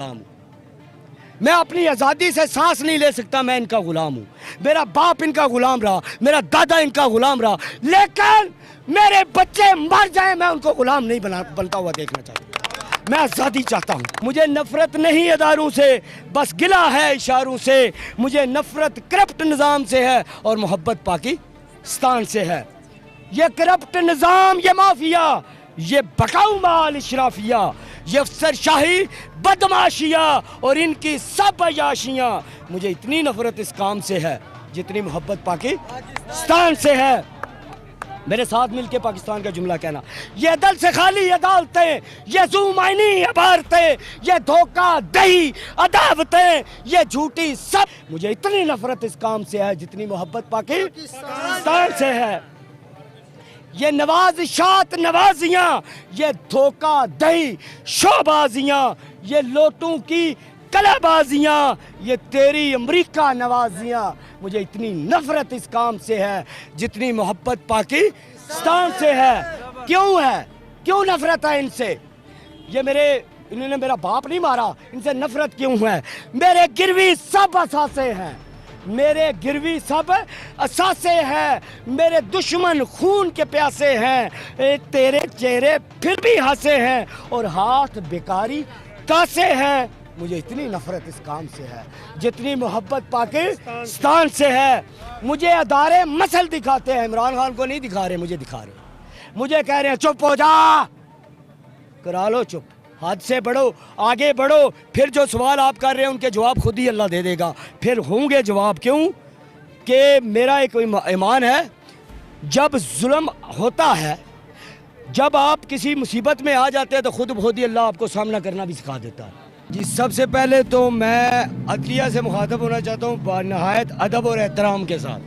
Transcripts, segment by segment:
ہوں میں اپنی آزادی سے سانس نہیں لے سکتا، میں ان کا غلام ہوں، میرا باپ ان کا غلام رہا، میرا دادا ان کا غلام رہا، لیکن میرے بچے مر جائیں میں ان کو غلام نہیں بنتا ہوا دیکھنا چاہتا ہوں۔ میں آزادی چاہتا ہوں، مجھے نفرت نہیں اداروں سے، بس گلہ ہے اشاروں سے، مجھے نفرت کرپٹ نظام سے ہے اور محبت پاکستان سے ہے۔ یہ کرپٹ نظام، یہ مافیا، یہ بقاؤ مال اشرافیہ، یہ افسر شاہی بدماشیاں اور ان کی سب عیاشیاں، مجھے اتنی نفرت اس کام سے ہے جتنی محبت پاکستان سے ہے۔ میرے ساتھ مل کے پاکستان کا جملہ کہنا، یہ عدل سے خالی عدالتیں، یہ ظلمانی عبارتیں، یہ دھوکہ دہی عداوتیں، یہ جھوٹی سب، مجھے اتنی نفرت اس کام سے ہے جتنی محبت پاکستان سے ہے۔ یہ نوازشات نوازیاں، یہ دھوکہ دہی شوبازیاں، یہ لوٹوں کی کلا بازیاں، یہ تیری امریکہ نوازیاں، مجھے اتنی نفرت اس کام سے ہے جتنی محبت پاکستان سے ہے۔ کیوں نفرت ہے ان سے؟ انہوں نے میرا باپ نہیں مارا، ان سے نفرت کیوں ہے؟ میرے گروی سب اثاثے ہیں، میرے گروی سب اثاثے ہیں، میرے دشمن خون کے پیاسے ہیں، تیرے چہرے پھر بھی ہنسے ہیں اور ہاتھ بیکاری کاسے ہیں۔ مجھے اتنی نفرت اس کام سے ہے جتنی محبت پاکستان سے ہے۔ مجھے ادارے مسل دکھاتے ہیں، عمران خان کو نہیں دکھا رہے، مجھے دکھا رہے، مجھے کہہ رہے ہیں چپ ہو جا، کرا لو چپ، حد سے بڑھو، آگے بڑھو، پھر جو سوال آپ کر رہے ہیں ان کے جواب خود ہی اللہ دے دے گا، پھر ہوں گے جواب۔ کیوں کہ میرا ایک ایمان ہے، جب ظلم ہوتا ہے، جب آپ کسی مصیبت میں آ جاتے ہیں تو خود بخود ہی اللہ آپ کو سامنا کرنا بھی سکھا دیتا ہے۔ جی سب سے پہلے تو میں عدلیہ سے مخاطب ہونا چاہتا ہوں بنہایت ادب اور احترام کے ساتھ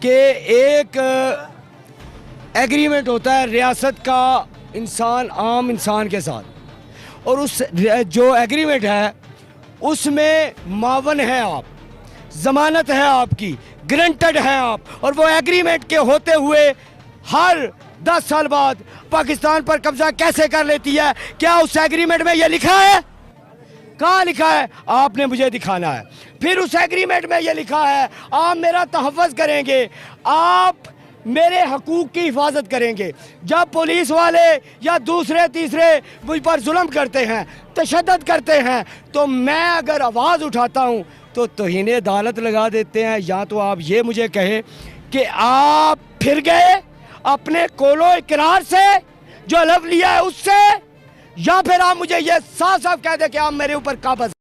کہ ایک ایگریمنٹ ہوتا ہے ریاست کا عام انسان کے ساتھ، اور اس جو ایگریمنٹ ہے اس میں معاون ہیں آپ، ضمانت ہے آپ کی، گرنٹڈ ہیں آپ، اور وہ ایگریمنٹ کے ہوتے ہوئے ہر 10 سال بعد پاکستان پر قبضہ کیسے کر لیتی ہے؟ کیا اس ایگریمنٹ میں یہ لکھا ہے؟ کہاں لکھا ہے؟ آپ نے مجھے دکھانا ہے۔ پھر اس ایگریمنٹ میں یہ لکھا ہے آپ میرا تحفظ کریں گے، آپ میرے حقوق کی حفاظت کریں گے۔ جب پولیس والے یا دوسرے تیسرے مجھ پر ظلم کرتے ہیں، تشدد کرتے ہیں، تو میں اگر آواز اٹھاتا ہوں تو توہین عدالت لگا دیتے ہیں۔ یا تو آپ یہ مجھے کہیں کہ آپ پھر گئے اپنے قول و اقرار سے جو حلف لیا ہے اس سے، یا پھر آپ مجھے یہ صاف صاف کہہ دیں کہ آپ میرے اوپر قابض